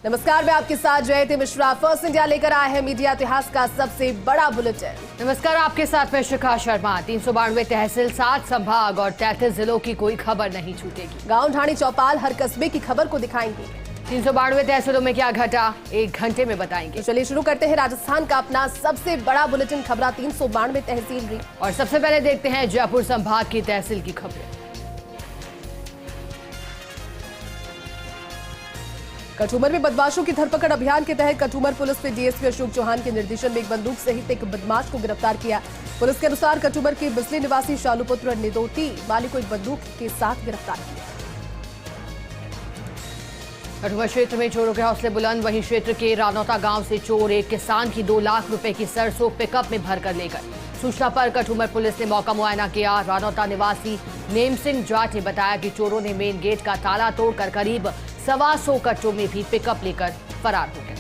नमस्कार, मैं आपके साथ जयती मिश्रा। फर्स्ट इंडिया लेकर आए हैं मीडिया इतिहास का सबसे बड़ा बुलेटिन। नमस्कार, आपके साथ मैं शिखा शर्मा। 392 तहसील, 7 संभाग और 33 जिलों की कोई खबर नहीं छूटेगी। गांव ढाणी चौपाल हर कस्बे की खबर को दिखाएंगे। 392 तहसीलों में क्या घटा, 1 घंटे में बताएंगे। तो चलिए शुरू करते हैं राजस्थान का अपना सबसे बड़ा बुलेटिन खबरा 392 तहसील रही। और सबसे पहले देखते हैं जयपुर संभाग की तहसील की खबरें। कठुमर में बदमाशों की धरपकड़ अभियान के तहत कठुमर पुलिस ने डीएसपी अशोक चौहान के निर्देशन में एक बंदूक सहित एक बदमाश को गिरफ्तार किया। पुलिस के अनुसार कठुमर के बिजली निवासी शालुपुत्र निदोटी वाली को एक बंदूक के साथ गिरफ्तार किया। कठुमर क्षेत्र में चोरों के हौसले बुलंद। वहीं क्षेत्र के रानौता गांव से चोर एक किसान की 2 लाख रुपए की सरसों पिकअप में भरकर ले गए। सूचना पर कठुमर पुलिस ने मौका मुआयना किया। रानौता निवासी नेम सिंह जाट ने बताया कि चोरों ने मेन गेट का ताला तोड़कर करीब 125 कट्टों में भी पिकअप लेकर फरार हो गए।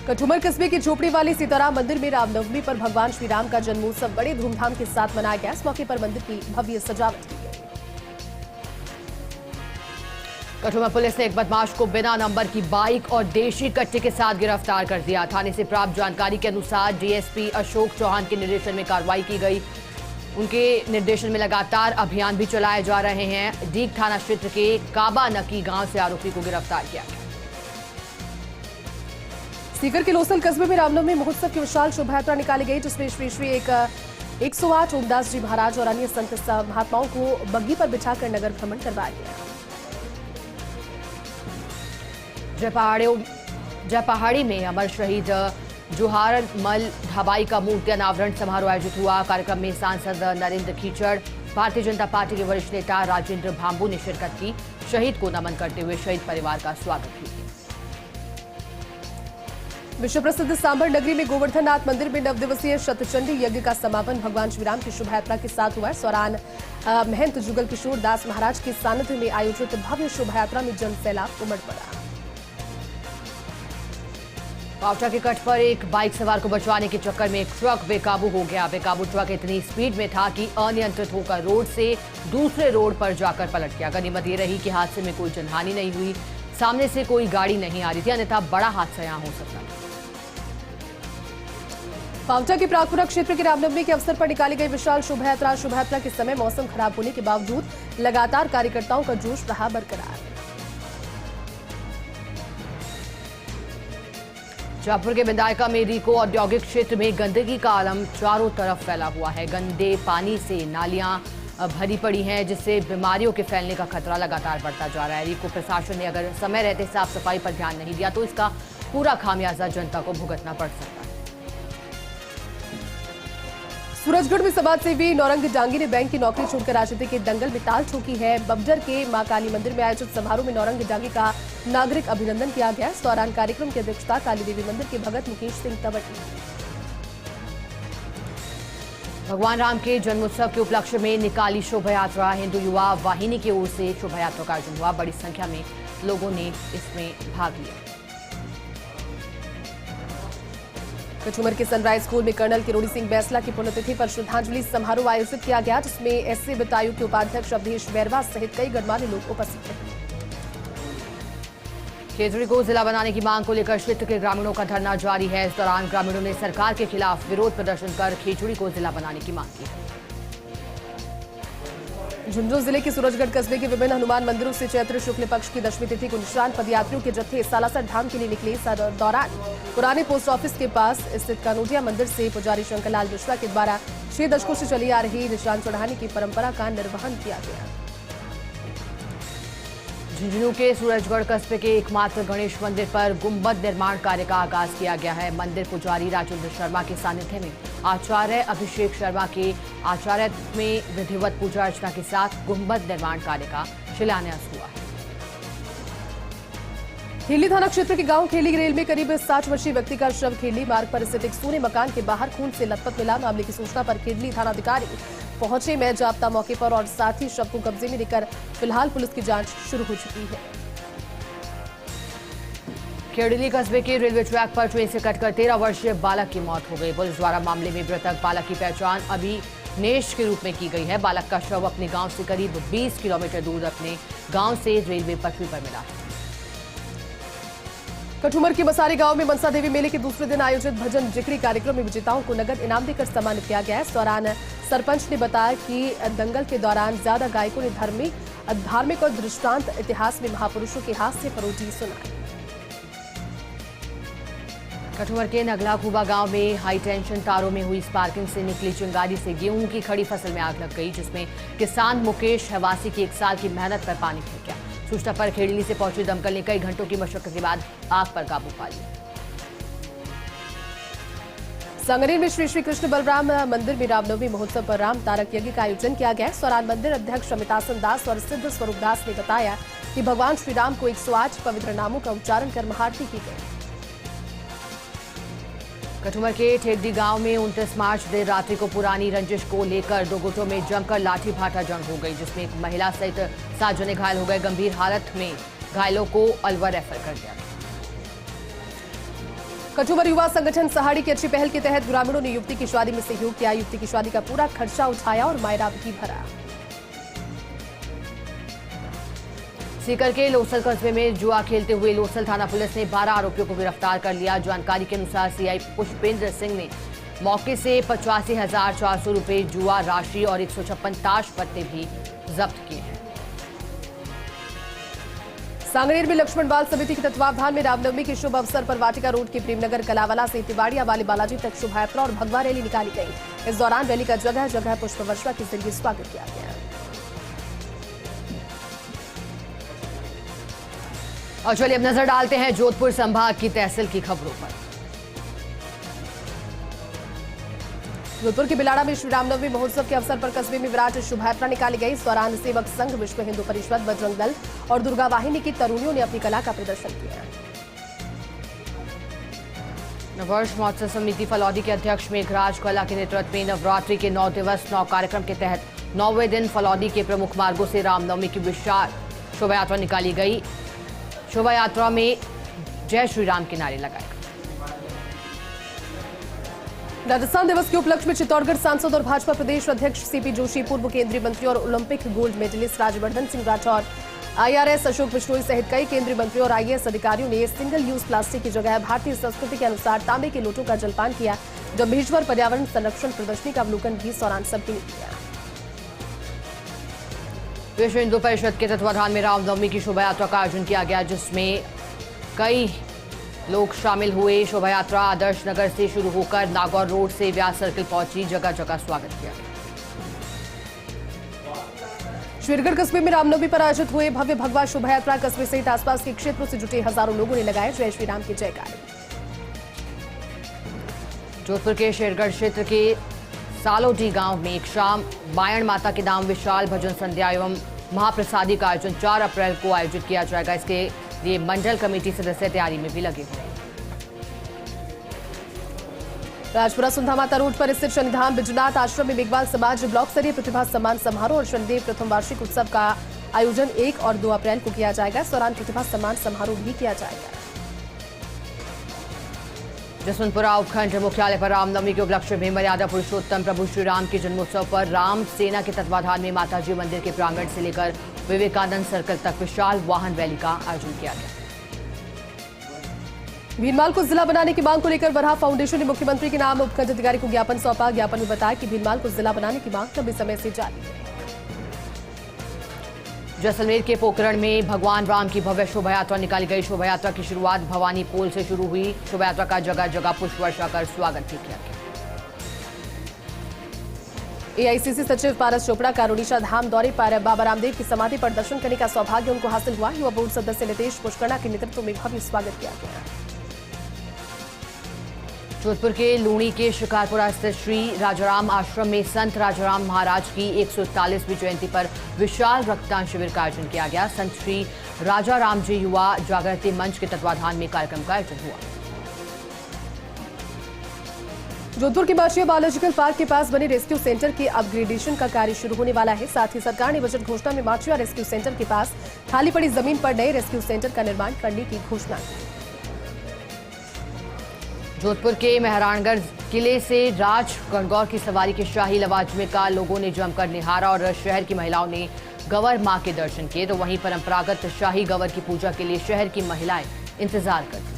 कठुमर कस्बे की झोपड़ी वाली सीताराम मंदिर में रामनवमी पर भगवान श्री राम का जन्मोत्सव बड़े धूमधाम के साथ मनाया गया। इस मौके पर मंदिर की भव्य सजावट की गई। कठुमर पुलिस ने एक बदमाश को बिना नंबर की बाइक और देशी कट्टे के साथ गिरफ्तार कर दिया। थाने से प्राप्त जानकारी के अनुसार डीएसपी अशोक चौहान के निर्देशन में कार्रवाई की गई। उनके निर्देशन में लगातार अभियान भी चलाए जा रहे हैं। डीग थाना क्षेत्र के काबा नकी गांव से आरोपी को गिरफ्तार किया गया। सीकर के लोसल कस्बे में रामनवमी महोत्सव की विशाल शोभायात्रा निकाली गई, जिसमें श्री 108 ओमदास जी महाराज और अन्य संत महात्माओं को बग्गी पर बिठाकर नगर भ्रमण करवाया गया। जयपहाड़ी में अमर शहीद जोहार मल ढाबाई का मूर्ति अनावरण समारोह आयोजित हुआ। कार्यक्रम में सांसद नरेंद्र खीचड़, भारतीय जनता पार्टी के वरिष्ठ नेता राजेंद्र भांबू ने शिरकत की। शहीद को नमन करते हुए शहीद परिवार का स्वागत भी किया। विश्व प्रसिद्ध सांभर नगरी में गोवर्धन नाथ मंदिर में 9 दिवसीय शतचंडी यज्ञ का समापन भगवान श्रीराम की शोभायात्रा के साथ हुआ। इस दौरान महंत जुगल किशोर दास महाराज के सानिध्य में आयोजित भव्य शोभायात्रा में जनसैलाब उमड़ पड़ा। पावटा के कट पर एक बाइक सवार को बचवाने के चक्कर में एक ट्रक बेकाबू हो गया। बेकाबू ट्रक इतनी स्पीड में था कि अनियंत्रित होकर रोड से दूसरे रोड पर जाकर पलट गया। गनीमत ये रही कि हादसे में कोई जनहानि नहीं हुई। सामने से कोई गाड़ी नहीं आ रही थी, अन्यथा बड़ा हादसा यहां हो सकता था। पावटा के प्रागपुरा क्षेत्र के रामनवमी के अवसर पर निकाली गई विशाल शोभायात्रा के समय मौसम खराब होने के बावजूद लगातार कार्यकर्ताओं का जोश रहा बरकरार। जयपुर के विधायका में रीको औद्योगिक क्षेत्र में गंदगी का आलम चारों तरफ फैला हुआ है। गंदे पानी से नालियां भरी पड़ी हैं, जिससे बीमारियों के फैलने का खतरा लगातार बढ़ता जा रहा है। रीको प्रशासन ने अगर समय रहते साफ सफाई पर ध्यान नहीं दिया तो इसका पूरा खामियाजा जनता को भुगतना पड़ सकता है। सूरजगढ़ में समाजसेवी नौरंग डांगी ने बैंक की नौकरी छोड़कर राजनीति के दंगल में ताल ठोकी है। बबडर के मां काली मंदिर में आयोजित समारोह में नौरंग डांगी का नागरिक अभिनंदन किया गया। इस दौरान कार्यक्रम की अध्यक्षता काली देवी मंदिर के भगत मुकेश सिंह तंवर ने। भगवान राम के जन्मोत्सव के उपलक्ष्य में निकाली शोभायात्रा। हिंदू युवा वाहिनी की ओर से शोभायात्रा का आयोजन हुआ। बड़ी संख्या में लोगों ने इसमें भाग लिया। कठुमर के सनराइज स्कूल में कर्नल किरोड़ी सिंह बैसला की पुण्यतिथि पर श्रद्धांजलि समारोह आयोजित किया गया, जिसमें एससी बटायू के उपाध्यक्ष अवधेश बैरवा सहित कई गणमान्य लोग उपस्थित थे। खेजड़ी को जिला बनाने की मांग को लेकर क्षेत्र के ग्रामीणों का धरना जारी है। इस दौरान ग्रामीणों ने सरकार के खिलाफ विरोध प्रदर्शन कर खेजड़ी को जिला बनाने की मांग की। झुंझुनू जिले के सूरजगढ़ कस्बे के विभिन्न हनुमान मंदिरों से चैत्र शुक्ल पक्ष की 10वीं तिथि को निशान पदयात्रियों के जत्थे सालासर धाम के लिए निकले। इस दौरान पुराने पोस्ट ऑफिस के पास स्थित कानोटिया मंदिर से पुजारी शंकरलाल मिश्रा के द्वारा 6 दशकों से चली आ रही निशान चढ़ाने की परंपरा का निर्वहन किया गया। झुंझुनू के सूरजगढ़ कस्बे के एकमात्र गणेश मंदिर पर गुंबद निर्माण कार्य का आगाज किया गया है। मंदिर पुजारी राजेंद्र शर्मा के सानिध्य में आचार्य अभिषेक शर्मा के आचार्य में विधिवत पूजा अर्चना के साथ गुंबद निर्माण कार्य का शिलान्यास हुआ है। खेली थाना क्षेत्र के गांव खेली रेल में करीब 60 वर्षीय व्यक्ति का शव खेली मार्ग पर स्थित एक सोने मकान के बाहर खून से लथपथ मिला। मामले की सूचना पर खेली थानाधिकारी पहुंचे में जाब्ता मौके पर और साथ ही शव को कब्जे में लेकर फिलहाल पुलिस की जांच शुरू हो चुकी है। खेड़ली कस्बे के रेलवे ट्रैक पर ट्रेन से कटकर 13 वर्षीय बालक की मौत हो गई। पुलिस द्वारा मामले में मृतक बालक की पहचान अभिनेश के रूप में की गई है। बालक का शव अपने गांव से करीब 20 किलोमीटर दूर अपने गांव से रेलवे पटरी पर मिला। कठुमर के मसारी गांव में मनसा देवी मेले के दूसरे दिन आयोजित भजन जिक्री कार्यक्रम में विजेताओं को नगद इनाम देकर सम्मानित किया गया। इस दौरान सरपंच ने बताया कि दंगल के दौरान ज्यादा गायकों ने धार्मिक और दृष्टांत इतिहास में महापुरुषों के हास्य फरोटी सुनाई। कठुमर के नगला खूबा गांव में हाई टेंशन तारों में हुई स्पार्किंग से निकली चिंगारी से गेहूं की खड़ी फसल में आग लग गई, जिसमें किसान मुकेश हवासी की 1 साल की मेहनत पर पानी फिर गया। सूचना पर खेड़ली से पहुंची दमकल ने कई घंटों की मशक्कत के बाद आग पर काबू पा लिया। सांगनेर में श्री श्री कृष्ण बलराम मंदिर में रामनवमी महोत्सव पर राम तारक यज्ञ का आयोजन किया गया। इस दौरान मंदिर अध्यक्ष अमितासन दास और सिद्ध स्वरूप दास ने बताया कि भगवान श्री राम को 108 पवित्र नामों का उच्चारण कर महाआरती की गई। कठुमर के ठेकडी गांव में 29 मार्च देर रात्रि को पुरानी रंजिश को लेकर 2 गुटों में जमकर लाठी भाटा जंग हो गई, जिसमें एक महिला सहित 7 जने घायल हो गए। गंभीर हालत में घायलों को अलवर रेफर कर दिया गया। कठुमर युवा संगठन सहाड़ी की अच्छी पहल के तहत ग्रामीणों ने युवती की शादी में सहयोग किया। युवती की शादी का पूरा खर्चा उठाया और मायरा भी भरा। सीकर के लोसल कस्बे में जुआ खेलते हुए लोसल थाना पुलिस ने 12 आरोपियों को गिरफ्तार कर लिया। जानकारी के अनुसार सीआई पुष्पेंद्र सिंह ने मौके से 85,400 रुपए जुआ राशि और 156 ताश पत्ते भी जब्त किए हैं। सांगनेर में लक्ष्मण बाल समिति के तत्वावधान में रामनवमी के शुभ अवसर पर वाटिका रोड के प्रेमनगर कलावाला से तिवाड़िया वाले बालाजी तक शोभा यात्रा और भगवा रैली निकाली गई। इस दौरान रैली का जगह जगह पुष्प वर्षा के जरिए स्वागत किया गया। और चलिए अब नजर डालते हैं जोधपुर संभाग की तहसील की खबरों पर। जोधपुर के बिलाड़ा में श्री रामनवमी महोत्सव के अवसर पर कस्बे में विराट शोभायात्रा निकाली गई। इस दौरान सेवक संघ, विश्व हिंदू परिषद, बजरंग दल और दुर्गा वाहिनी की तरुणियों ने अपनी कला का प्रदर्शन किया। नववर्ष महोत्सव समिति फलौदी के अध्यक्ष मेघराज कला के नेतृत्व में नवरात्रि के 9 दिवस 9 कार्यक्रम के तहत 9वें दिन फलौदी के प्रमुख मार्गों से रामनवमी की विशाल शोभायात्रा निकाली गई। शोभा यात्रा में जय श्री राम के नारे लगाए। राजस्थान दिवस के उपलक्ष्य में चित्तौड़गढ़ सांसद और भाजपा प्रदेश अध्यक्ष सीपी जोशी, पूर्व केंद्रीय मंत्री और Olympic gold medalist Rajyavardhan Singh Rathore, IRS Ashok Bishnoi सहित कई केंद्रीय मंत्रियों और आईएएस अधिकारियों ने सिंगल यूज प्लास्टिक की जगह भारतीय संस्कृति के अनुसार तांबे के लोटों का जलपान किया। जब महेश्वर पर्यावरण संरक्षण प्रदर्शनी का अवलोकन भी इस दौरान सबकी ने किया। विश्व हिंदू परिषद के तत्वाधान में रामनवमी की शोभा यात्रा का आयोजन किया गया, जिसमें कई लोग शामिल हुए। शोभा यात्रा आदर्श नगर से शुरू होकर नागौर रोड से व्यास सर्किल पहुंची। जगह जगह स्वागत किया गया। शेरगढ़ कस्बे में रामनवमी पर आयोजित हुए भव्य भगवा शोभा यात्रा कस्बे सहित आसपास के क्षेत्रों से जुटे हजारों लोगों ने लगाए जय श्री राम के जयकारे। जोधपुर के शेरगढ़ क्षेत्र के सालोडी गांव में एक शाम बायण माता के नाम विशाल भजन संध्या एवं महाप्रसादी का आयोजन 4 अप्रैल को आयोजित किया जाएगा। इसके लिए मंडल कमेटी सदस्य तैयारी में भी लगे हुए हैं। राजपुरा सुंधा माता रोड पर स्थित शनिधाम बिजनाथ आश्रम में मेघवाल समाज ब्लॉक स्तरीय प्रतिभा सम्मान समारोह और शनिदेव प्रथम वार्षिक उत्सव का आयोजन 1 और 2 अप्रैल को किया जाएगा। इस दौरान प्रतिभा सम्मान समारोह भी किया जाएगा। जसवंतपुरा उपखंड मुख्यालय पर रामनवमी के उपलक्ष्य में मर्यादा पुरुषोत्तम प्रभु श्री राम के जन्मोत्सव पर राम सेना के तत्वाधान में माताजी मंदिर के प्रांगण से लेकर विवेकानंद सर्कल तक विशाल वाहन रैली का आयोजन किया गया। भीनमाल को जिला बनाने की मांग को लेकर वराह फाउंडेशन ने मुख्यमंत्री के नाम उपखंड अधिकारी को ज्ञापन सौंपा। ज्ञापन में बताया कि भीनमाल को जिला बनाने की मांग लंबे समय से जारी है। जैसलमेर के पोखरण में भगवान राम की भव्य शोभा यात्रा निकाली गई। शोभा यात्रा की शुरुआत भवानी पोल से शुरू हुई। शोभा यात्रा का जगह जगह पुष्प वर्षा कर स्वागत भी किया गया। एआईसीसी सचिव पारस चोपड़ा का रुड़ीसा धाम दौरे पर बाबा रामदेव की समाधि पर दर्शन करने का सौभाग्य उनको हासिल हुआ। युवा बोर्ड सदस्य नितेश पुष्करणा के नेतृत्व में भव्य स्वागत किया गया। जोधपुर के लूणी के शिकारपुरा स्थित श्री राजाराम आश्रम में संत राजाराम महाराज की 141वीं जयंती पर विशाल रक्तदान शिविर का आयोजन किया गया। संत श्री राजाराम जी युवा जागृति मंच के तत्वाधान में कार्यक्रम का आयोजन हुआ। जोधपुर के बाशिया बायोलॉजिकल पार्क के पास बने रेस्क्यू सेंटर के अपग्रेडेशन का कार्य शुरू होने वाला है। साथ ही सरकार ने बजट घोषणा में माचिया रेस्क्यू सेंटर के पास खाली पड़ी जमीन पर नए रेस्क्यू सेंटर का निर्माण करने की घोषणा की। जोधपुर के मेहरानगढ़ किले से राज गणगौर की सवारी के शाही लवाजमे का लोगों ने जमकर निहारा और शहर की महिलाओं ने गंवर मां के दर्शन किए। तो वहीं परंपरागत शाही गंवर की पूजा के लिए शहर की महिलाएं इंतजार करती।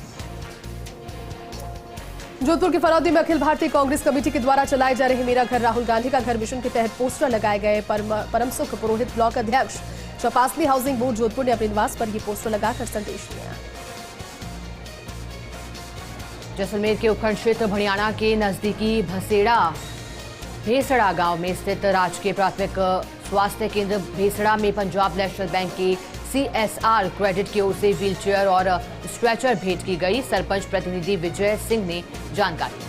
जोधपुर के फरौदी में अखिल भारतीय कांग्रेस कमेटी के द्वारा चलाए जा रहे मेरा घर राहुल गांधी का घर मिशन के तहत पोस्टर लगाए गए। परमसुख पुरोहित ब्लॉक अध्यक्ष चपासनी हाउसिंग बोर्ड जोधपुर ने अपने निवास पर ये पोस्टर लगाकर संदेश दिया। जैसलमेर के उपखंड क्षेत्र भड़ियाना के नजदीकी भेसड़ा गांव में स्थित राजकीय प्राथमिक स्वास्थ्य केंद्र भेसड़ा में पंजाब नेशनल बैंक के CSR क्रेडिट की ओर से व्हीलचेयर और स्ट्रेचर भेंट की गई। सरपंच प्रतिनिधि विजय सिंह ने जानकारी दी।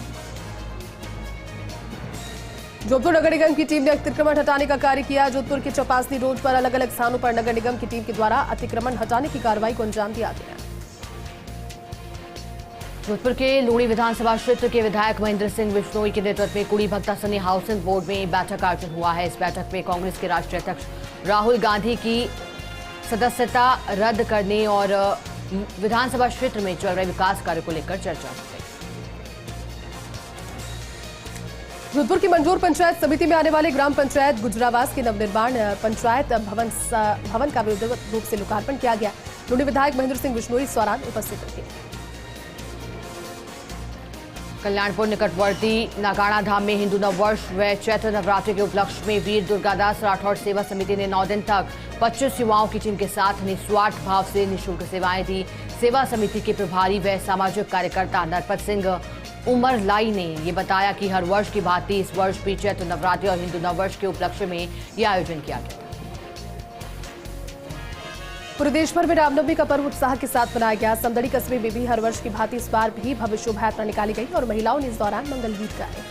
जोधपुर नगर निगम की टीम ने अतिक्रमण हटाने का कार्य किया। जोधपुर के चपासनी रोड पर अलग अलग स्थानों पर नगर निगम की टीम के द्वारा अतिक्रमण हटाने की कार्रवाई को अंजाम दिया गया। जोधपुर के लूणी विधानसभा क्षेत्र के विधायक महेंद्र सिंह बिश्नोई के नेतृत्व में कुड़ी भक्ता सनी हाउसिंग बोर्ड में बैठक का आयोजन हुआ है। इस बैठक में कांग्रेस के राष्ट्रीय अध्यक्ष राहुल गांधी की सदस्यता रद्द करने और विधानसभा क्षेत्र में चल रहे विकास कार्य को लेकर चर्चा की गई। जोधपुर की मंजूर पंचायत समिति में आने वाले ग्राम पंचायत गुजरावास के नवनिर्माण पंचायत भवन का विधिवत रूप से लोकार्पण किया गया। लूणी विधायक महेंद्र सिंह बिश्नोई इस दौरान उपस्थित थे। कल्याणपुर निकटवर्ती नागाणा धाम में हिंदू नववर्ष व चैत्र नवरात्रि के उपलक्ष्य में वीर दुर्गादास राठौड़ सेवा समिति ने 9 दिन तक 25 युवाओं की टीम के साथ निस्वार्थ भाव से निःशुल्क सेवाएं दी। सेवा समिति के प्रभारी व सामाजिक कार्यकर्ता नरपत सिंह उमरलाई ने ये बताया कि हर वर्ष की भांति इस वर्ष भी चैत्र नवरात्रि और हिंदू नववर्ष के उपलक्ष्य में यह आयोजन किया गया था। पूरे देश भर में रामनवमी का पर्व उत्साह के साथ मनाया गया। समदड़ी कस्बे में भी हर वर्ष की भांति इस बार भी भव्य शोभा यात्रा निकाली गई और महिलाओं ने इस दौरान मंगल गीत गाए।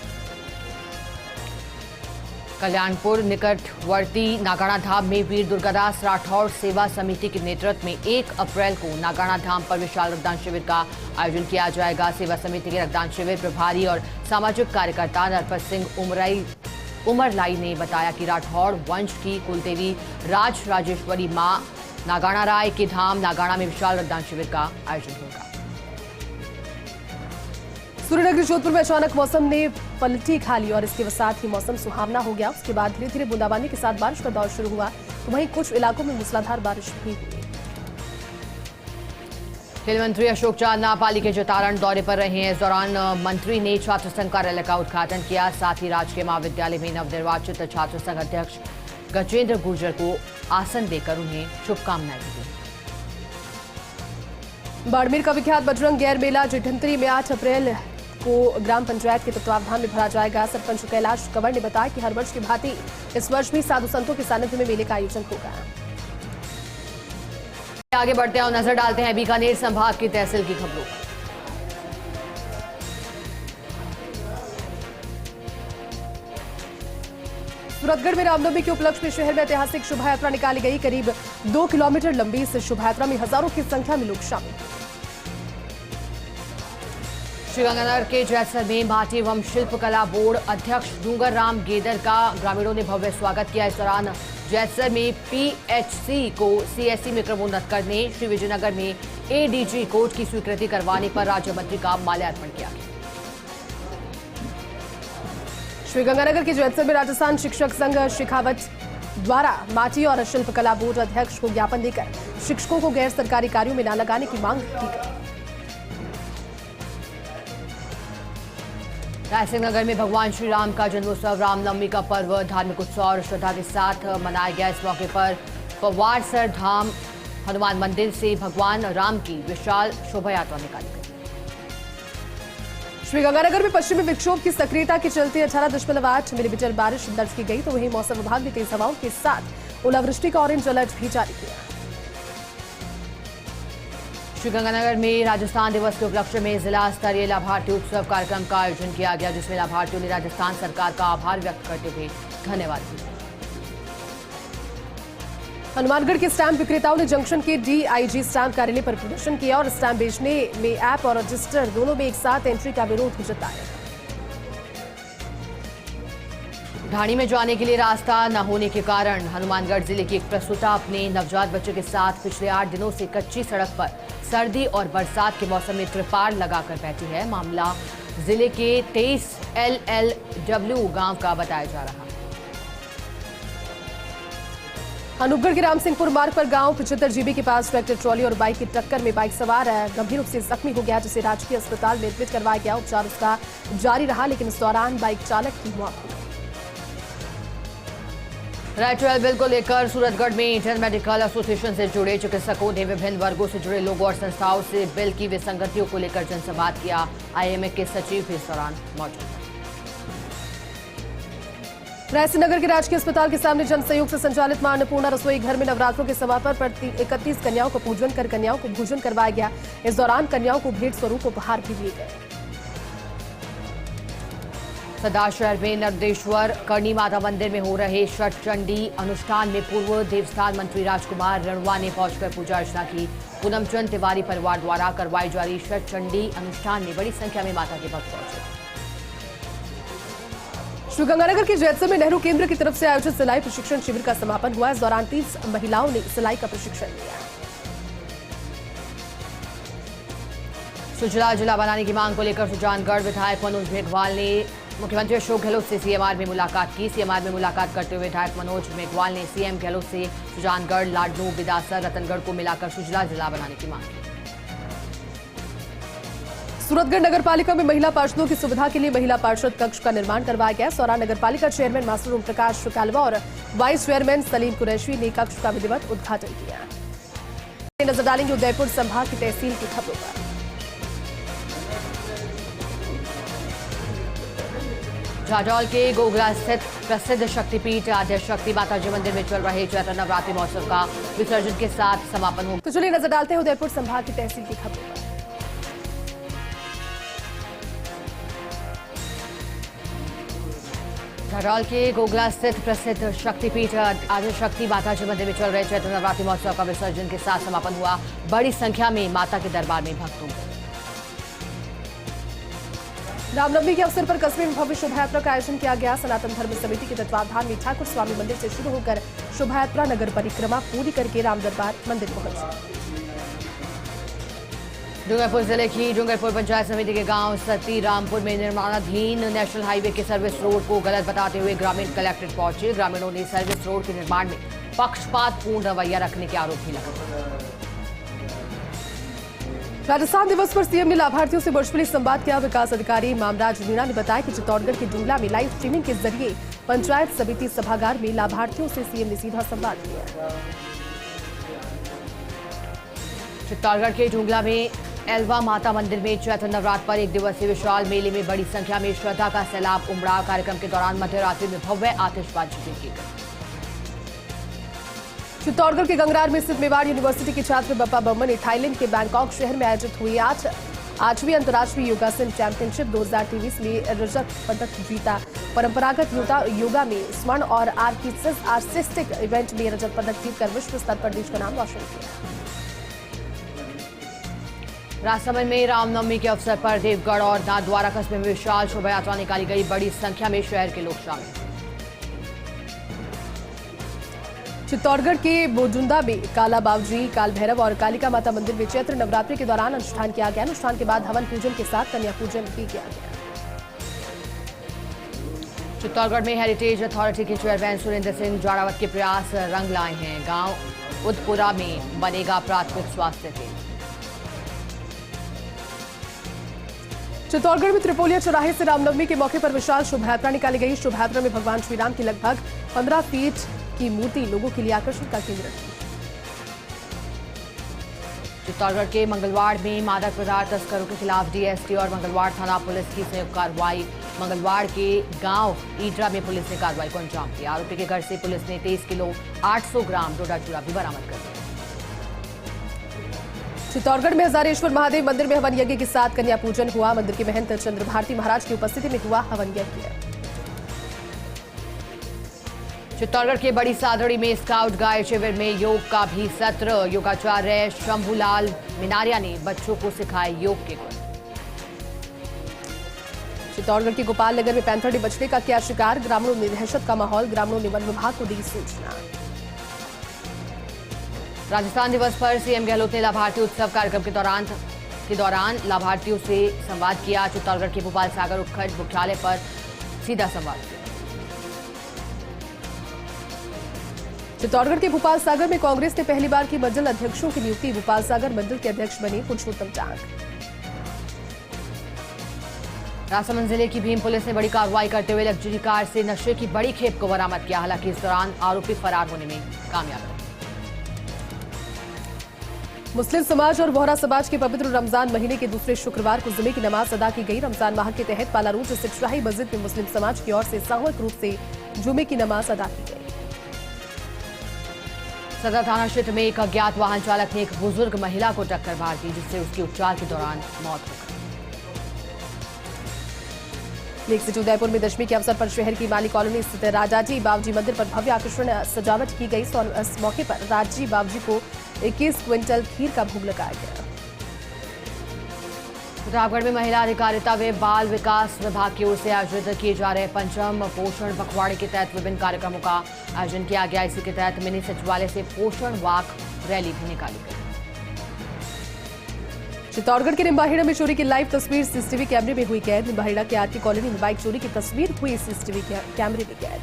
कल्याणपुर निकटवर्ती नागाणा धाम में वीर दुर्गादास राठौड़ सेवा समिति के नेतृत्व में 1 अप्रैल को नागाणा धाम पर विशाल रक्तदान शिविर का आयोजन किया जाएगा। सेवा समिति के रक्तदान शिविर प्रभारी और सामाजिक कार्यकर्ता नरपत सिंह उमरलाई ने बताया कि राठौड़ वंश की कुलदेवी राजेश्वरी मां नागाणा राय के धाम नागाणा में विशाल रक्तदान शिविर का आयोजन होगा। सूर्यनगरी जोधपुर में अचानक मौसम ने पलटी खा ली और इसके साथ ही मौसम सुहावना हो गया। उसके बाद धीरे धीरे बूंदाबांदी के साथ बारिश का दौर शुरू हुआ, तो वहीं कुछ इलाकों में मूसलाधार बारिश भी हुई। खेल मंत्री अशोक चांदना पाली के जतारण दौरे पर रहे हैं। इस दौरान मंत्री ने छात्र संघ कार्यालय का उद्घाटन किया। साथ ही राजकीय महाविद्यालय में नवनिर्वाचित छात्र संघ अध्यक्ष गजेंद्र गुर्जर को आसन देकर उन्हें शुभकामनाएं दी। बाड़मेर का विख्यात बजरंग गैर मेला जिठंतरी में 8 अप्रैल को ग्राम पंचायत के तत्वावधान में भरा जाएगा। सरपंच कैलाश कंवर ने बताया कि हर वर्ष की भांति इस वर्ष भी साधु संतों के सानिध्य में मेले का आयोजन होगा। आगे बढ़ते हैं और नजर डालते हैं बीकानेर संभाग की तहसील की खबरों पर। सूरतगढ़ में रामनवमी के उपलक्ष्य में शहर में ऐतिहासिक शोभा यात्रा निकाली गई। करीब 2 किलोमीटर लंबी इस शोभा यात्रा में हजारों की संख्या में लोग शामिल। श्रीगंगानगर के जैसर में भाटी एवं शिल्पकला बोर्ड अध्यक्ष डूंगर राम गेदर का ग्रामीणों ने भव्य स्वागत किया। इस दौरान जैसर में PHC को CSE में क्रमोन्नत करने, श्री विजयनगर में ADG कोर्ट की स्वीकृति करवाने पर राज्य मंत्री का माल्यार्पण किया गया। श्रीगंगानगर के जैसर में राजस्थान शिक्षक संघ शेखावत द्वारा माटी और शिल्पकला बोर्ड अध्यक्ष को ज्ञापन देकर शिक्षकों को गैर सरकारी कार्यों में न लगाने की मांग की गई। रायसिंह नगर में भगवान श्री राम का जन्मोत्सव रामनवमी का पर्व धार्मिक उत्साह और श्रद्धा के साथ मनाया गया। इस मौके पर पवारसर धाम हनुमान मंदिर से भगवान राम की विशाल शोभा यात्रा निकाली गई। श्रीगंगानगर में पश्चिमी विक्षोभ की सक्रियता के चलते 18.8 मिलीमीटर बारिश दर्ज की गई, तो वहीं मौसम विभाग ने तेज हवाओं के साथ ओलावृष्टि का ऑरेंज अलर्ट भी जारी किया। श्रीगंगानगर में राजस्थान दिवस के उपलक्ष्य में जिला स्तरीय लाभार्थी उत्सव कार्यक्रम का आयोजन किया गया, जिसमें लाभार्थियों ने राजस्थान सरकार का आभार व्यक्त करते हुए धन्यवाद दिया। हनुमानगढ़ के स्टैंप विक्रेताओं ने जंक्शन के DIG स्टैंप कार्यालय पर प्रदर्शन किया और स्टैंप बेचने में ऐप और रजिस्टर दोनों में एक साथ एंट्री का विरोध जताया। ढाणी में जाने के लिए रास्ता न होने के कारण हनुमानगढ़ जिले की एक प्रसूता अपने नवजात बच्चे के साथ पिछले 8 दिनों से कच्ची सड़क पर सर्दी और बरसात के मौसम में त्रिपाल लगाकर बैठी है। मामला जिले के 23 LLW गांव का बताया जा रहा है। अनूपगढ़ के रामसिंहपुर मार्ग पर गांव 75 जीबी के पास ट्रैक्टर ट्रॉली और बाइक की टक्कर में बाइक सवार गंभीर रूप से जख्मी हो गया, जिसे राजकीय अस्पताल में एडमिट करवाया गया। उपचार उसका जारी रहा, लेकिन इस दौरान बाइक चालक की मौत हो गई। राइट टू हेल्थ बिल को लेकर सूरतगढ़ में इंडियन मेडिकल एसोसिएशन से जुड़े चिकित्सकों ने विभिन्न वर्गों से जुड़े लोगों और संस्थाओं से बिल की विसंगतियों को लेकर जनसंवाद किया। आईएमए के सचिव इस दौरान मौजूद। रायसेन नगर के राजकीय अस्पताल के सामने जन सहयोग से संचालित मां अन्नपूर्णा रसोई घर में नवरात्रों के समापन पर 31 कन्याओं को पूजन कर कन्याओं को भोजन करवाया गया। इस दौरान कन्याओं को भेंट स्वरूप उपहार भी दिए गए। सरदार शहर में नर्मदेश्वर करणी माता मंदिर में हो रहे छठ चंडी अनुष्ठान में पूर्व देवस्थान मंत्री राजकुमार रणवा ने पहुंचकर पूजा अर्चना की। पूनमचंद तिवारी परिवार द्वारा करवाई जा रही छठ चंडी अनुष्ठान में बड़ी संख्या में माता के भक्त पहुंचे। श्रीगंगानगर के जैतसर में नेहरू केंद्र की तरफ से आयोजित सिलाई प्रशिक्षण शिविर का समापन हुआ। इस दौरान 30 महिलाओं ने सिलाई का प्रशिक्षण लिया। सुजला जिला बनाने की मांग को लेकर सुजानगढ़ विधायक मनोज मेघवाल ने मुख्यमंत्री अशोक गहलोत से सीएमआर में मुलाकात की। सीएमआर में मुलाकात करते हुए विधायक मनोज मेघवाल ने सीएम गहलोत से सुजानगढ़, लाडनू, बिदासर, रतनगढ़ को मिलाकर सुजला जिला बनाने की मांग की। सूरतगढ़ नगर पालिका में महिला पार्षदों की सुविधा के लिए महिला पार्षद कक्ष का निर्माण करवाया गया। सौरा नगर पालिका चेयरमैन मास्टर ओम प्रकाश कालवा और वाइस चेयरमैन सलीम कुरैशी ने कक्ष का विधिवत उद्घाटन किया। नजर डालेंगे उदयपुर संभाग की तहसील की खबरों पर। झाजौल के गोगला स्थित प्रसिद्ध शक्तिपीठ आद्य शक्ति माताजी मंदिर में चल रहे चैत्र नवरात्रि महोत्सव का विसर्जन के साथ समापन हो। तो चलिए नजर डालते हैं उदयपुर संभाग की तहसील की खबरों पर। झाजौल के गोगला स्थित प्रसिद्ध शक्तिपीठ आद्य शक्ति माताजी मंदिर में चल रहे चैत्र नवरात्रि महोत्सव का विसर्जन के साथ समापन हुआ। बड़ी संख्या में माता के दरबार में भक्त उमड़े। रामनवमी के अवसर पर कस्बे में भव्य शोभा यात्रा का आयोजन किया गया। सनातन धर्म समिति के तत्वावधान में ठाकुर स्वामी मंदिर से शुरू होकर शोभा यात्रा नगर परिक्रमा पूरी करके राम दरबार मंदिर पहुंची। डूंगरपुर जिले की डूंगरपुर पंचायत समिति के गांव सती रामपुर में निर्माणाधीन नेशनल हाईवे के सर्विस रोड को गलत बताते हुए ग्रामीण कलेक्ट्रेट पहुंचे। ग्रामीणों ने सर्विस रोड के निर्माण में पक्षपातपूर्ण रवैया रखने के आरोप भी लगाए। राजस्थान दिवस पर सीएम ने लाभार्थियों से वर्चुअली संवाद किया। विकास अधिकारी मामराज मीणा ने बताया कि चित्तौड़गढ़ के डुंगला में लाइव स्ट्रीमिंग के जरिए पंचायत समिति सभागार में लाभार्थियों से सीएम ने सीधा संवाद किया। चित्तौड़गढ़ के डुंगला में एलवा माता मंदिर में चैत्र नवरात्र पर एक दिवसीय विशाल मेले में बड़ी संख्या में श्रद्धा का सैलाब उमड़ा। कार्यक्रम के दौरान मध्यरात्रि में भव्य आतिशबाजी भी की गई। चित्तौड़गढ़ के गंगरार में स्थित मेवाड़ यूनिवर्सिटी के छात्र बप्पा बम्मन ने थाईलैंड के बैंकॉक शहर में आयोजित हुई 8वीं अंतर्राष्ट्रीय योगासन चैंपियनशिप 2023 में रजत पदक जीता। परंपरागत योगा में स्वर्ण और आर्टिस्टिक इवेंट में रजत पदक जीतकर विश्व स्तर पर देश का नाम रोशन किया। राजसमंद में रामनवमी के अवसर पर देवगढ़ और नाथद्वारा कस्बे में विशाल शोभा यात्रा निकाली गई। बड़ी संख्या में शहर के लोग शामिल। चित्तौड़गढ़ के बोजुंदा में काला बावजी, काल भैरव और कालिका माता मंदिर में चैत्र नवरात्रि के दौरान अनुष्ठान किया गया। अनुष्ठान के बाद हवन पूजन के साथ कन्या पूजन भी किया गया। चित्तौड़गढ़ में हेरिटेज अथॉरिटी के चेयरमैन सुरेंद्र सिंह जाड़ावत के प्रयास रंग लाए हैं। गांव उदपुरा में बनेगा प्राथमिक स्वास्थ्य केंद्र। चित्तौड़गढ़ में त्रिपोलिया चौराहे से रामनवमी के मौके पर विशाल शोभा यात्रा निकाली गई। शोभा यात्रा में भगवान श्रीराम की लगभग 15 फीट की मूर्ति लोगों के लिए आकर्षण का केंद्र थी। चित्तौड़गढ़ के मंगलवाड़ में मादक पदार्थ तस्करों के खिलाफ डीएसटी और मंगलवाड़ थाना पुलिस की संयुक्त कार्रवाई। मंगलवाड़ के गांव ईटरा में पुलिस ने कार्रवाई को अंजाम दिया। आरोपी के घर से पुलिस ने 23 किलो 800 ग्राम डोडा चूरा भी बरामद कर दिया। चित्तौड़गढ़ में हजारेश्वर महादेव मंदिर में हवन यज्ञ के साथ कन्या पूजन हुआ। मंदिर के महंत चंद्र भारती महाराज की उपस्थिति में हुआ हवन यज्ञ। चित्तौड़गढ़ के बड़ी सादड़ी में स्काउट गाइड शिविर में योग का भी सत्र। योगाचार्य शंभूलाल मिनारिया ने बच्चों को सिखाए योग के गुण। चित्तौड़गढ़ के गोपाल नगर में पैंथर ने बछड़े का किया शिकार। ग्रामीणों में दहशत का माहौल। ग्रामीणों ने वन विभाग को दी सूचना। राजस्थान दिवस पर सीएम गहलोत ने लाभार्थी उत्सव कार्यक्रम के दौरान लाभार्थियों से संवाद किया। चित्तौड़गढ़ के भोपाल सागर उपखंड मुख्यालय पर सीधा संवाद किया। चित्तौड़गढ़ के भोपाल सागर में कांग्रेस ने पहली बार की मंडल अध्यक्षों की नियुक्ति। भोपाल सागर मंडल के अध्यक्ष बने पुरुषोत्तम टांग। राजसमंद जिले की भीम पुलिस ने बड़ी कार्रवाई करते हुए लग्जरी कार से नशे की बड़ी खेप को बरामद किया। हालांकि इस दौरान आरोपी फरार होने में कामयाब रहे। मुस्लिम समाज और बोहरा समाज के पवित्र रमजान महीने के दूसरे शुक्रवार को जुमे की नमाज अदा की गई। रमजान माह के तहत पालारूट स्थित शाही मस्जिद में मुस्लिम समाज की ओर से सामूहिक रूप से जुमे की नमाज अदा की गई। सदर थाना क्षेत्र में एक अज्ञात वाहन चालक ने एक बुजुर्ग महिला को टक्कर मार दी, जिससे उसकी उपचार के दौरान मौत हो गई। लेक सिटी उदयपुर में दशमी के अवसर पर शहर की माली कॉलोनी स्थित राजाजी बाबूजी मंदिर पर भव्य आकर्षण सजावट की गई। इस मौके पर राजाजी बाबूजी को 21 क्विंटल खीर का भोग लगाया गया। प्रतापगढ़ में महिला अधिकारिता व बाल विकास विभाग की ओर से आयोजित किए जा रहे पंचम पोषण पखवाड़े के तहत विभिन्न कार्यक्रमों का आयोजन किया गया। इसी के तहत मिनी सचिवालय से पोषण वाक रैली भी निकाली गई। चित्तौड़गढ़ के निम्बाहेड़ा में चोरी की लाइव तस्वीर सीसीटीवी कैमरे में हुई कैद। निम्बाहेड़ा के आरती कॉलोनी में बाइक चोरी की तस्वीर हुई सीसीटीवी कैमरे में कैद।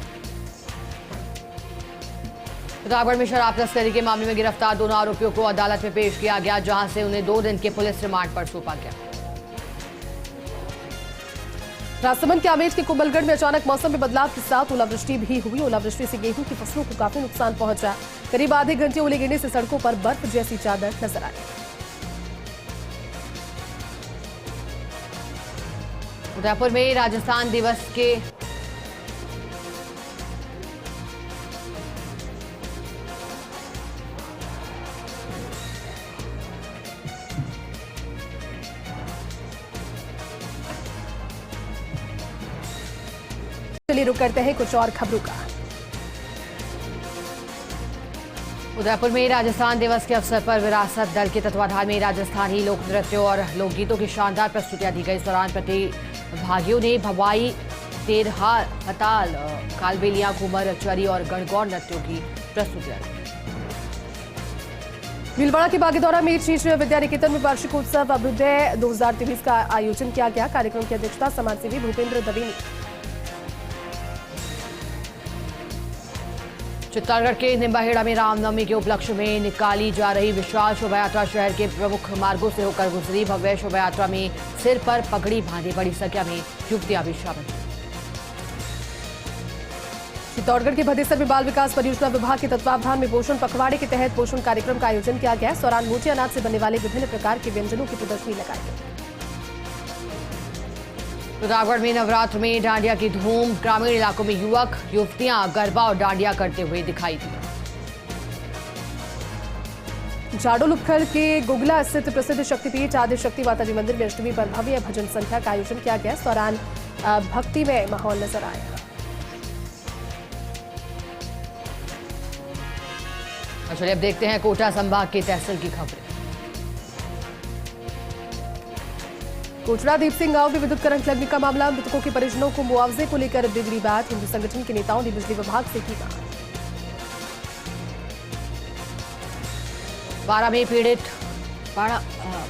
प्रतापगढ़ में शराब तस्करी के मामले में गिरफ्तार दोनों आरोपियों को अदालत में पेश किया गया, जहां से उन्हें 2 दिन के पुलिस रिमांड पर सौंपा गया। राजसमंद के आमेर के कुंभलगढ़ में अचानक मौसम में बदलाव के साथ ओलावृष्टि भी हुई। ओलावृष्टि से गेहूं की फसलों को काफी नुकसान पहुंचा। करीब आधे घंटे ओले गिरने से सड़कों पर बर्फ जैसी चादर नजर आई। उदयपुर में राजस्थान दिवस के चलिए रुक करते हैं कुछ और खबरों का। उदयपुर में राजस्थान दिवस के अवसर पर विरासत दल के तत्वाधान में राजस्थानी लोक नृत्यों और लोकगीतों की शानदार प्रस्तुतियां दी गई। इस दौरान प्रतिभागियों ने भवाई, तेरहार, हताल, कालबेलियां, घूमर, चरी और गणगौर नृत्यों की प्रस्तुतियां दी। भीलवाड़ा के बागेदौरा में शीर्ष विद्या निकेतन में वार्षिक उत्सव अभ्युदय 2023 का आयोजन किया गया। कार्यक्रम की अध्यक्षता समाजसेवी भूपेंद्र दवे ने। चित्तौड़गढ़ के निम्बाहेड़ा में रामनवमी के उपलक्ष्य में निकाली जा रही विशाल शोभा यात्रा शहर के प्रमुख मार्गों से होकर गुजरी। भव्य शोभा यात्रा में सिर पर पगड़ी बांधे बड़ी संख्या में युवतियां भी शामिल हुई। चित्तौड़गढ़ के भदेसर में बाल विकास परियोजना विभाग के तत्वावधान में पोषण पखवाड़े के तहत पोषण कार्यक्रम का आयोजन किया गया। इस दौरान मोटे अनाज से बनने वाले विभिन्न प्रकार के व्यंजनों की प्रदर्शनी लगाई गई। प्रतापगढ़ में नवरात्र में डांडिया की धूम। ग्रामीण इलाकों में युवक युवतियां गरबा और डांडिया करते हुए दिखाई दी। झाड़ू लुपखल के गुगला स्थित प्रसिद्ध शक्तिपीठ आदि शक्ति माताजी मंदिर में अष्टमी पर भव्य भजन संध्या का आयोजन किया गया। इस दौरान भक्तिमय माहौल नजर आया। चलिए अब देखते हैं कोटा संभाग के तहसील की खबरें। कोटड़ा दीप सिंह गांव में विद्युत करंट लगने का मामला। मृतकों के परिजनों को मुआवजे को लेकर बिगड़ी बात। हिंदू संगठन के नेताओं ने बिजली विभाग से की मांग। 12 में पीड़ित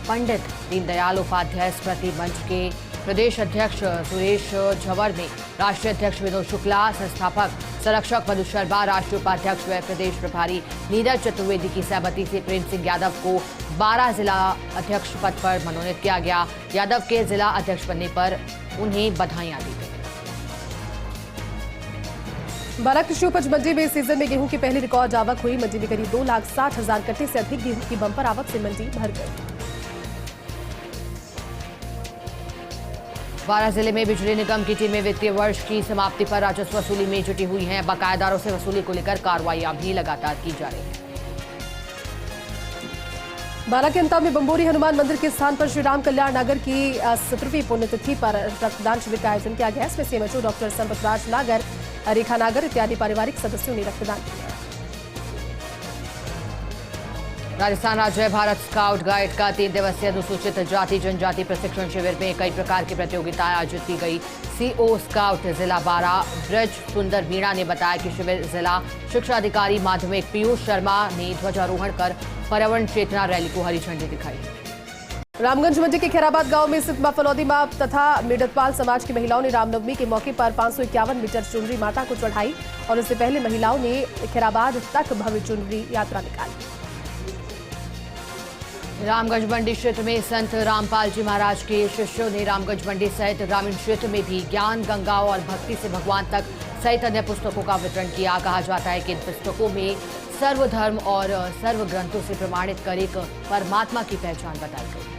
पंडित दीनदयाल उपाध्याय स्मृति मंच के प्रदेश अध्यक्ष सुरेश झवर ने राष्ट्रीय अध्यक्ष विनोद शुक्ला, संस्थापक संरक्षक मधु शर्मा, राष्ट्रीय उपाध्यक्ष व प्रदेश प्रभारी नीरज चतुर्वेदी की सहमति से प्रेम सिंह यादव को 12 जिला अध्यक्ष पद पर मनोनीत किया गया। यादव के जिला अध्यक्ष बनने पर उन्हें बधाइयां दी गई। बारा कृषि उपज मंडी में इस सीजन में गेहूं की पहली रिकॉर्ड आवक हुई। मंडी में करीब 2,60,000 कट्टे से अधिक गेहूं की बंपर आवक से मंडी भर गई। बारा जिले में बिजली निगम की टीमें वित्तीय वर्ष की समाप्ति पर राजस्व वसूली में जुटी हुई हैं। बकायेदारों से वसूली को लेकर कार्रवाइयां भी लगातार की जा रही हैं। बारा के अंता में बंबोरी हनुमान मंदिर के स्थान पर श्री राम कल्याण नगर की 17वीं पुण्यतिथि पर रक्तदान शिविर का आयोजन किया गया। इसमें सीएमएचओ डॉक्टर संपतराज नागर, रेखा नागर इत्यादि पारिवारिक सदस्यों ने रक्तदान किया। राजस्थान राज्य भारत स्काउट गाइड का 3 दिवसीय अनुसूचित जाति जनजाति प्रशिक्षण शिविर में कई प्रकार की प्रतियोगिताएं आयोजित की गई। सीओ स्काउट जिला बारा ब्रज सुंदर मीणा ने बताया कि शिविर जिला शिक्षा अधिकारी माध्यमिक पीयूष शर्मा ने ध्वजारोहण कर पर्यावरण चेतना रैली को हरी झंडी दिखाई। रामगंज मंडी के खैराबाद गांव में स्थित मां फलौदी मां तथा मिडतपाल समाज की महिलाओं ने रामनवमी के मौके पर 551 मीटर चुनरी माता को चढ़ाई। और इससे पहले महिलाओं ने खैराबाद तक भव्य चुनरी यात्रा निकाली। रामगंज मंडी क्षेत्र में संत रामपाल जी महाराज के शिष्यों ने रामगंज मंडी सहित ग्रामीण क्षेत्र में भी ज्ञान गंगा और भक्ति से भगवान तक सहित अन्य पुस्तकों का वितरण किया। कहा जाता है कि इन पुस्तकों में सर्वधर्म और सर्व ग्रंथों से प्रमाणित कर एक परमात्मा की पहचान बताई गई।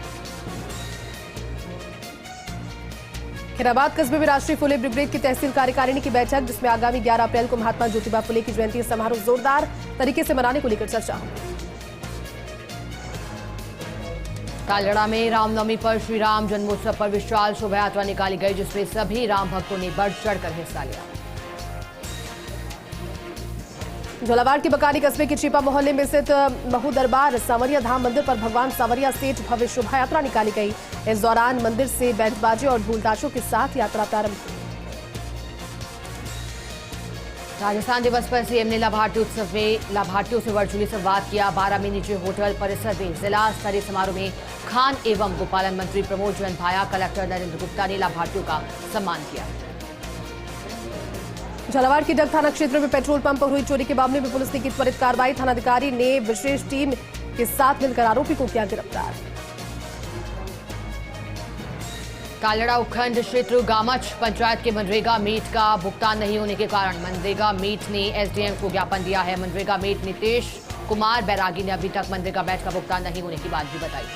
खैराबाद कस्बे में राष्ट्रीय फुले ब्रिगेड की तहसील कार्यकारिणी की बैठक, जिसमें आगामी 11 अप्रैल को महात्मा ज्योतिबा फुले की जयंती समारोह जोरदार तरीके से मनाने को लेकर चर्चा हुई। कालड़ा में रामनवमी पर श्री राम जन्मोत्सव पर विशाल शोभा यात्रा निकाली गई, जिसमें सभी राम भक्तों ने बढ़ चढ़कर हिस्सा लिया। झालावाड़ के बकानी कस्बे के चीपा मोहल्ले में स्थित महू दरबार सांवरिया धाम मंदिर पर भगवान सांवरिया सेठ भव्य शोभा यात्रा निकाली गई। इस दौरान मंदिर से बैंड बाजे और ढोल ताशों के साथ यात्रा प्रारंभ हुई। राजस्थान दिवस पर सीएम ने लाभार्थी उत्सव में लाभार्थियों से वर्चुअली संवाद किया। 12 में निजी होटल परिसर में जिला स्तरीय समारोह में खान एवं गोपालन मंत्री प्रमोद जैन भाया, कलेक्टर नरेंद्र गुप्ता ने लाभार्थियों का सम्मान किया। झालावाड़ के डग थाना क्षेत्र में पेट्रोल पंप पर हुई चोरी के मामले में पुलिस ने की त्वरित कार्रवाई। थानाधिकारी ने विशेष टीम के साथ मिलकर आरोपी को किया गिरफ्तार। कालड़ा उपखंड क्षेत्र गामच पंचायत के मनरेगा मीट का भुगतान नहीं होने के कारण मनरेगा मीट ने एसडीएम को ज्ञापन दिया है। मनरेगा मीट नितेश कुमार बैरागी ने अभी तक मनरेगा मीट का भुगतान नहीं होने की बात भी बताई।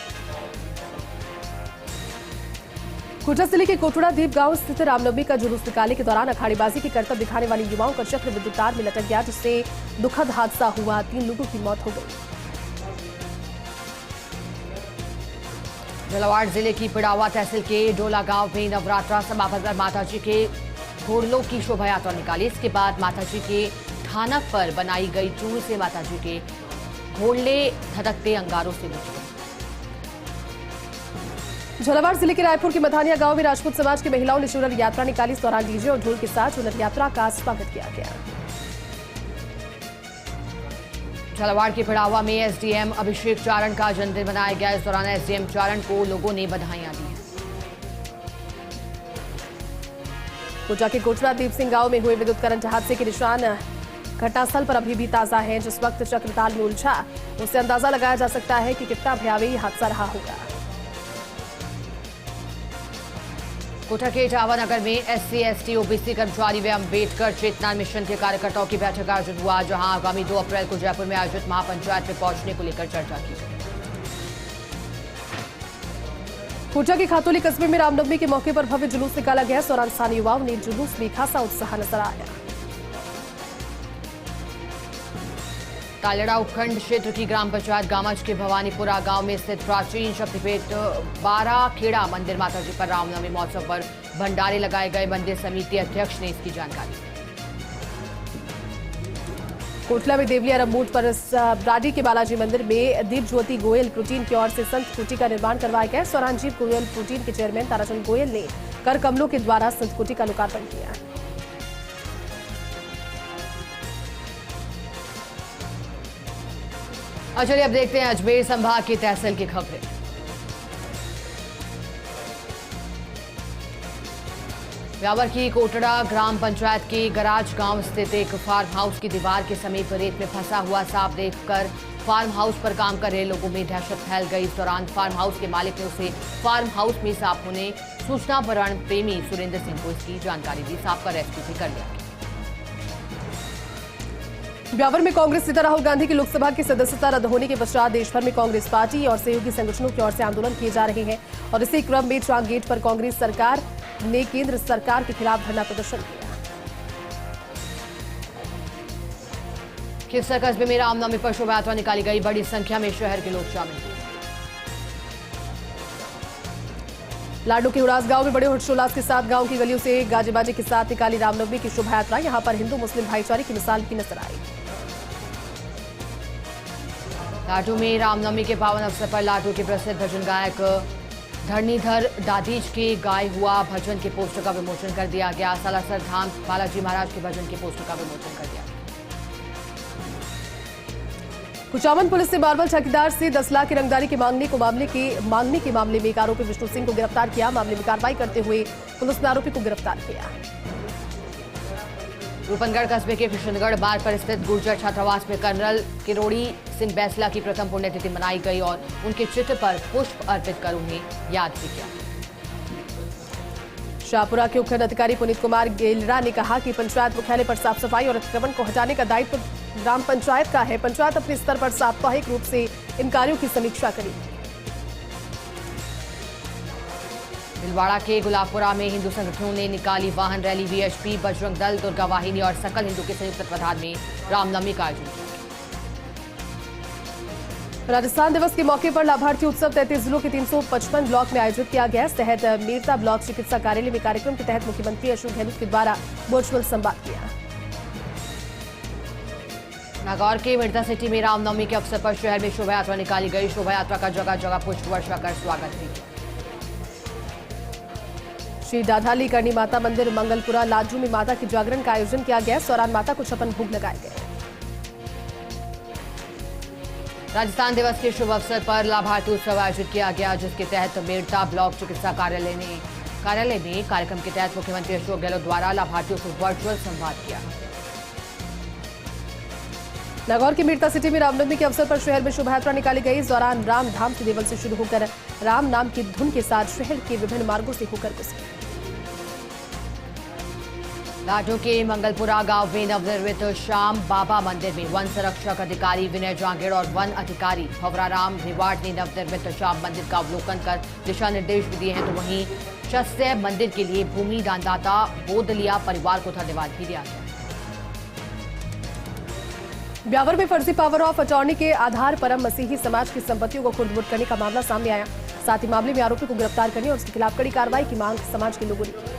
कोटा जिले के कोटुड़ादीप गांव स्थित रामनवमी का जुलूस निकालने के दौरान अखाड़ेबाजी की करतब दिखाने वाले युवाओं का चक्र विद्युत तार में लटक गया, जिससे दुखद हादसा हुआ। 3 लोगों की मौत हो गई। झालावाड़ जिले की पिड़ावा तहसील के डोला गांव में नवरात्रा समापन पर माताजी के घोड़लों की शोभा यात्रा निकाली। इसके बाद माताजी के थानक पर बनाई गई चूल से माताजी के घोड़ले धधकते अंगारों से बुझ गए। झालावाड़ जिले के रायपुर के मथानिया गांव में राजपूत समाज की महिलाओं ने चुनर यात्रा निकाली। इस दौरान डीजे और ढोल के साथ चुनर यात्रा का स्वागत किया गया। झालावाड़ के पिड़ावा में एसडीएम अभिषेक चारण का जन्मदिन मनाया गया। इस दौरान एसडीएम चारण को लोगों ने बधाइयां दी। कोटा के कोटरादीप सिंह गांव में हुए विद्युत करंट हादसे के निशान घटनास्थल पर अभी भी ताजा हैं। जिस वक्त चक्रताल में उलझा, उससे अंदाजा लगाया जा सकता है कि कितना भयावह हादसा रहा होगा। कोटा के इटावा नगर में एससी, एसटी, ओबीसी कर्मचारी व अम्बेडकर चेतना मिशन के कार्यकर्ताओं की बैठक आयोजित हुआ, जहां आगामी 2 अप्रैल को जयपुर में आयोजित महापंचायत में पहुंचने को लेकर चर्चा की गई। कोटा के खातोली कस्बे में रामनवमी के मौके पर भव्य जुलूस निकाला गया। इस दौरान स्थानीय युवाओं ने जुलूस में खासा उत्साह नजर आया। कालड़ा उपखंड क्षेत्र की ग्राम पंचायत गामच के भवानीपुरा गांव में स्थित प्राचीन शक्तिपीठ 12 खेड़ा मंदिर माताजी पर रामनवमी महोत्सव पर भंडारे लगाए गए। मंदिर समिति अध्यक्ष ने इसकी जानकारी दी। कोटला में देवलिया रमबूट पर ब्राडी के बालाजी मंदिर में दीप ज्योति गोयल प्रोटीन की ओर से संत कुटी का निर्माण करवाया गया। सोरानजीव गोयल प्रोटीन के चेयरमैन ताराचंद गोयल ने कर कमलों के द्वारा संत कुटी का लोकार्पण किया। और चलिए अब देखते हैं अजमेर संभाग की तहसील की खबरें। ब्यावर की कोटड़ा ग्राम पंचायत के गराज गांव स्थित एक फार्म हाउस की दीवार के समीप रेत में फंसा हुआ सांप देखकर फार्म हाउस पर काम कर रहे लोगों में दहशत फैल गई। इस दौरान फार्म हाउस के मालिक ने उसे फार्म हाउस में सांप होने सूचना पर प्रेमी सुरेंद्र सिंह को इसकी जानकारी दी। सांप का रेस्क्यू भी कर लिया गया। ब्यावर में कांग्रेस नेता राहुल गांधी की लोकसभा की सदस्यता रद्द होने के पश्चात देश भर में कांग्रेस पार्टी और सहयोगी संगठनों की ओर से आंदोलन किए जा रहे हैं और इसी क्रम में ट्रांक गेट पर कांग्रेस सरकार ने केंद्र सरकार के खिलाफ धरना प्रदर्शन किया। खिस्सा कस्बे में रामनवमी पर शोभा यात्रा निकाली गई। बड़ी संख्या में शहर के लोग शामिल हुए। लाडू के उड़ास गांव में बड़े हर्षोल्लास के साथ गांव की गलियों से गाजे बाजे के साथ निकाली रामनवमी की शोभा यात्रा। यहां पर हिंदू मुस्लिम भाईचारे की मिसाल भी नजर आई। लाडू में रामनवमी के पावन अवसर पर लाडू के प्रसिद्ध भजन गायक धरणीधर दादीज के गाए हुआ भजन के पोस्टर का विमोचन कर दिया गया। सालासर धाम बालाजी महाराज के भजन के पोस्टर का विमोचन कर दिया। कुचामन पुलिस ने मार्बल ठेकेदार से 10 लाख की रंगदारी के मांगने के मामले में एक आरोपी विष्णु सिंह को गिरफ्तार किया। मामले में कार्रवाई करते हुए पुलिस ने आरोपी को गिरफ्तार किया। रूपनगढ़ कस्बे के किशनगढ़ मार्ग पर स्थित गुर्जर छात्रावास में कर्नल किरोड़ी सिंह बैसला की प्रथम पुण्यतिथि मनाई गई और उनके चित्र पर पुष्प अर्पित कर उन्हें याद भी किया। शाहपुरा के उपखंड अधिकारी पुनीत कुमार गेलरा ने कहा कि पंचायत मुख्यालय पर साफ सफाई और अतिक्रमण को हटाने का दायित्व ग्राम पंचायत का है। पंचायत अपने स्तर पर साप्ताहिक रूप से इन कार्यों की समीक्षा करेगी। भीलवाड़ा के गुलाबपुरा में हिंदू संगठनों ने निकाली वाहन रैली। वीएचपी, बजरंग दल, दुर्गा वाहिनी और सकल हिंदू के संयुक्त तत्वाधान में रामनवमी का आयोजन किया। राजस्थान दिवस के मौके पर लाभार्थी उत्सव 33 जिलों के 355 ब्लॉक में आयोजित किया गया। इस तहत मीरता ब्लॉक चिकित्सा कार्यालय में कार्यक्रम के तहत मुख्यमंत्री अशोक गहलोत के द्वारा वर्चुअल संवाद किया। नागौर के मिर्जा सिटी में रामनवमी के अवसर पर शहर में शोभा यात्रा निकाली गई। शोभा यात्रा का जगह जगह पुष्प वर्षा कर स्वागत भी किया। श्री डाढाली करणी माता मंदिर मंगलपुरा लाडू में माता के जागरण का आयोजन किया गया। इस दौरान माता को 56 भोग लगाए गए। राजस्थान दिवस के शुभ अवसर पर लाभार्थी उत्सव आयोजित किया गया, जिसके तहत मेड़ता ब्लॉक चिकित्सा कार्यालय में कार्यक्रम के तहत मुख्यमंत्री अशोक गहलोत द्वारा लाभार्थियों से वर्चुअल संवाद किया। नागौर के मीरता सिटी में रामनवमी के अवसर पर शहर में शोभा यात्रा निकाली गई। इस दौरान राम धाम के देवल से शुरू होकर राम नाम की धुन के साथ शहर के विभिन्न मार्गों से होकर गुजरी। लाडू के मंगलपुरा गांव में नवनिर्मित श्याम बाबा मंदिर में वन संरक्षक अधिकारी विनय जांगेड़ और वन अधिकारी भवराराम रिवाड़ ने नवनिर्मित श्याम मंदिर का अवलोकन कर दिशा निर्देश भी दिए हैं। तो वहीं शस्य मंदिर के लिए भूमि दानदाता बोदलिया परिवार को धन्यवाद भी दिया गया। ब्यावर में फर्जी पावर ऑफ अटॉर्नी के आधार पर मसीही समाज की संपत्तियों को खुर्द-बुर्द करने का मामला सामने आया। साथ ही मामले में आरोपी को गिरफ्तार करने और उसके खिलाफ कड़ी कार्रवाई की मांग समाज के लोगों ने की।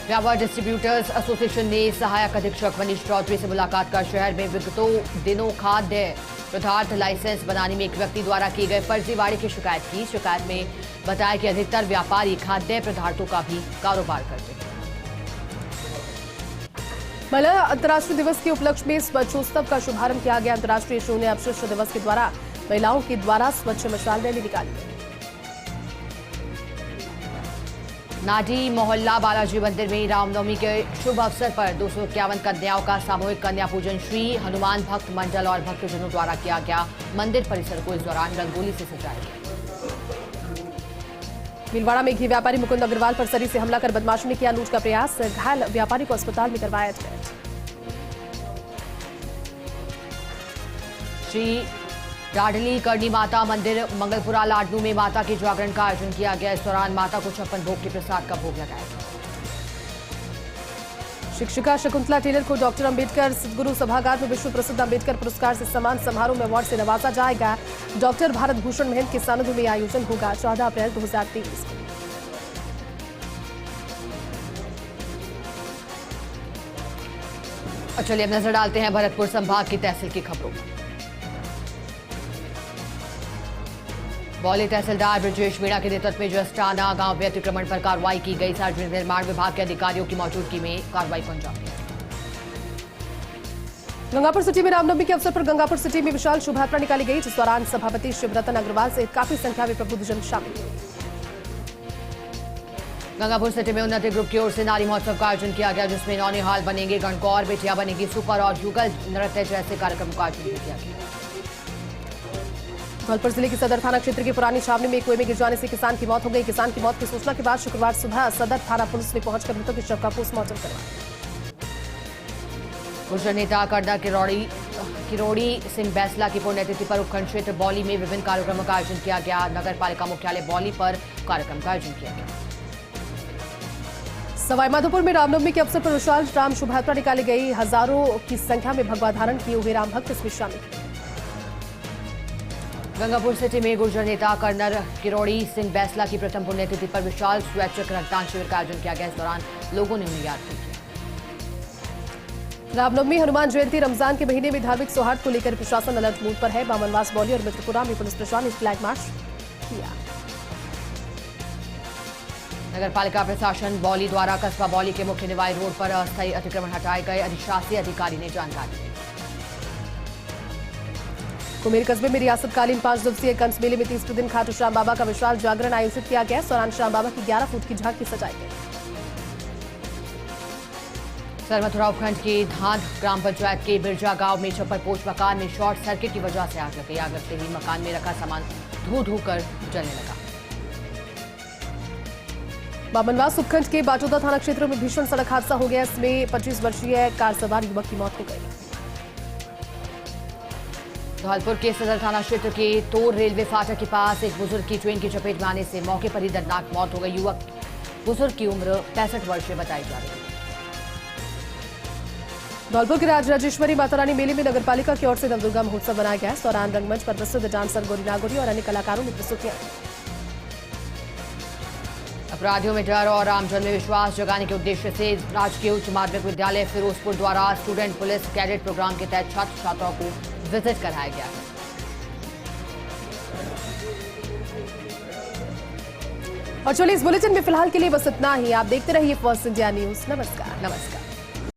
ब्यावर डिस्ट्रीब्यूटर्स एसोसिएशन ने सहायक अधीक्षक मनीष चौधरी से मुलाकात कर शहर में विगतों दिनों खाद्य पदार्थ लाइसेंस बनाने में एक व्यक्ति द्वारा किए गए फर्जीवाड़े की शिकायत की। शिकायत में बताया कि अधिकतर व्यापारी खाद्य पदार्थों का भी कारोबार करते हैं। महिला अंतर्राष्ट्रीय दिवस के उपलक्ष्य में स्वच्छोत्सव का शुभारंभ किया गया। अंतर्राष्ट्रीय शून्य अपशिष्ट दिवस के द्वारा महिलाओं के द्वारा स्वच्छ मशाल रैली निकाली गई। नाडी मोहल्ला बालाजी मंदिर में रामनवमी के शुभ अवसर पर 251 कन्याओं का सामूहिक कन्या पूजन श्री हनुमान भक्त मंडल और भक्तजनों द्वारा किया गया। मंदिर परिसर को इस दौरान रंगोली से सजाया गया। भीलवाड़ा में घी व्यापारी मुकुंद अग्रवाल पर सरी से हमला कर बदमाशों ने किया लूट का प्रयास। घायल व्यापारी को अस्पताल में करवाया एडमिट। श्री डाढली करणी माता मंदिर मंगलपुरा लाडू में माता के जागरण का आयोजन किया गया। इस दौरान माता को 56 भोग के प्रसाद का भोग लगाया गया। शिक्षिका शकुंतला टेलर को डॉक्टर अंबेडकर सदगुरु सभागार में विश्व प्रसिद्ध अंबेडकर पुरस्कार से सम्मान समारोह में अवार्ड से नवाजा जाएगा। डॉक्टर भारत भूषण महंत के सानिध्य में आयोजन होगा 14 अप्रैल 2023 को। चलिए अब नजर डालते हैं भरतपुर संभाग की तहसील की खबरों पर। बौली तहसीलदार ब्रजेश मीणा के नेतृत्व में जस्टाना गांव में अतिक्रमण पर कार्रवाई की गई। सार्वजनिक निर्माण विभाग के अधिकारियों की मौजूदगी में कार्रवाई को अंजाम दिया। गंगापुर सिटी में रामनवमी के अवसर पर गंगापुर सिटी में विशाल शोभायात्रा निकाली गई, जिस दौरान सभापति शिवरतन अग्रवाल सहित काफी संख्या में प्रबुद्धजन शामिल हुए। गंगापुर सिटी में उन्नति ग्रुप की ओर से नारी महोत्सव का आयोजन किया गया, जिसमें नौनिहाल बनेंगे गणकौर, बेटियां बनेगी सुपर और युगल नृत्य जैसे कार्यक्रमों का आयोजन किया गया। धौलपुर जिले के सदर थाना क्षेत्र के पुरानी छावनी में कुएं में गिर जाने से किसान की मौत हो गई। किसान की मौत की सूचना के बाद शुक्रवार सुबह सदर थाना पुलिस ने पहुंचकर मृतक के शव का पोस्टमार्टम करवाया। गुर्जर नेता कर्नल किरोड़ी सिंह बैसला की पुण्यतिथि पर उपखंड क्षेत्र बौली में विभिन्न कार्यक्रमों का आयोजन किया गया। नगर पालिका मुख्यालय बौली पर कार्यक्रम का आयोजन किया गया। सवाईमाधोपुर में रामनवमी के अवसर पर विशाल राम शोभायात्रा निकाली गई। हजारों की संख्या में भगवा धारण किए हुए राम भक्त इसमें शामिल हुए। गंगापुर सिटी में गुर्जर नेता कर्नल किरोड़ी सिंह बैसला की प्रथम पुण्यतिथि पर विशाल स्वैच्छिक रक्तदान शिविर का आयोजन किया गया। इस दौरान लोगों ने उन्हें याद किया। रामनवमी, हनुमान जयंती, रमजान के महीने में धार्मिक सौहार्द को लेकर प्रशासन अलर्ट मोड पर है। बामनवास, बौली और मित्रपुरा में पुलिस प्रशासन ने फ्लैग मार्च किया। नगर पालिका प्रशासन बौली द्वारा कस्बा बौली के मुख्य निवाई रोड पर अस्थायी अतिक्रमण हटाए गए, अधिशासी अधिकारी ने जानकारी दी। कुमेर कस्बे में रियासतकालीन 5 दिवसीय कंस मेले में तीसरे दिन खाटू श्याम बाबा का विशाल जागरण आयोजित किया गया। इस दौरान श्याम बाबा की 11 फुट की झांकी सजाई गई। सरमथुरा उपखंड के धान ग्राम पंचायत के बिरजा गांव में छप्पर पोच मकान में शॉर्ट सर्किट की वजह से आग लग गई। आग लगते ही मकान में रखा सामान धू धू कर जलने लगा। बामनवास उपखंड के बाटोदा थाना क्षेत्र में भीषण सड़क हादसा हो गया। इसमें 25 वर्षीय कार सवार युवक की मौत हो गई। धौलपुर के सदर थाना क्षेत्र के तोर रेलवे फाटक के पास एक बुजुर्ग की ट्रेन की चपेट में आने से मौके पर ही दर्दनाक मौत हो गई। बुजुर्ग की उम्र 65 वर्ष बताई जा रही है। धौलपुर के राजराजेश्वरी माता रानी मेले में नगरपालिका की ओर से नवदुर्गा महोत्सव मनाया गया। इस दौरान रंगमंच पर प्रसिद्ध डांसर गोरी नागोरी और अन्य कलाकारों ने प्रस्तुतियां। अपराधियों में डर और आमजन में विश्वास जगाने के उद्देश्य से राजकीय उच्च माध्यमिक विद्यालय फिरोजपुर द्वारा स्टूडेंट पुलिस कैडेट प्रोग्राम के तहत छात्र छात्राओं को विजिट कराया गया है। और चलिए इस बुलेटिन में फिलहाल के लिए बस इतना ही। आप देखते रहिए फर्स्ट इंडिया न्यूज। नमस्कार।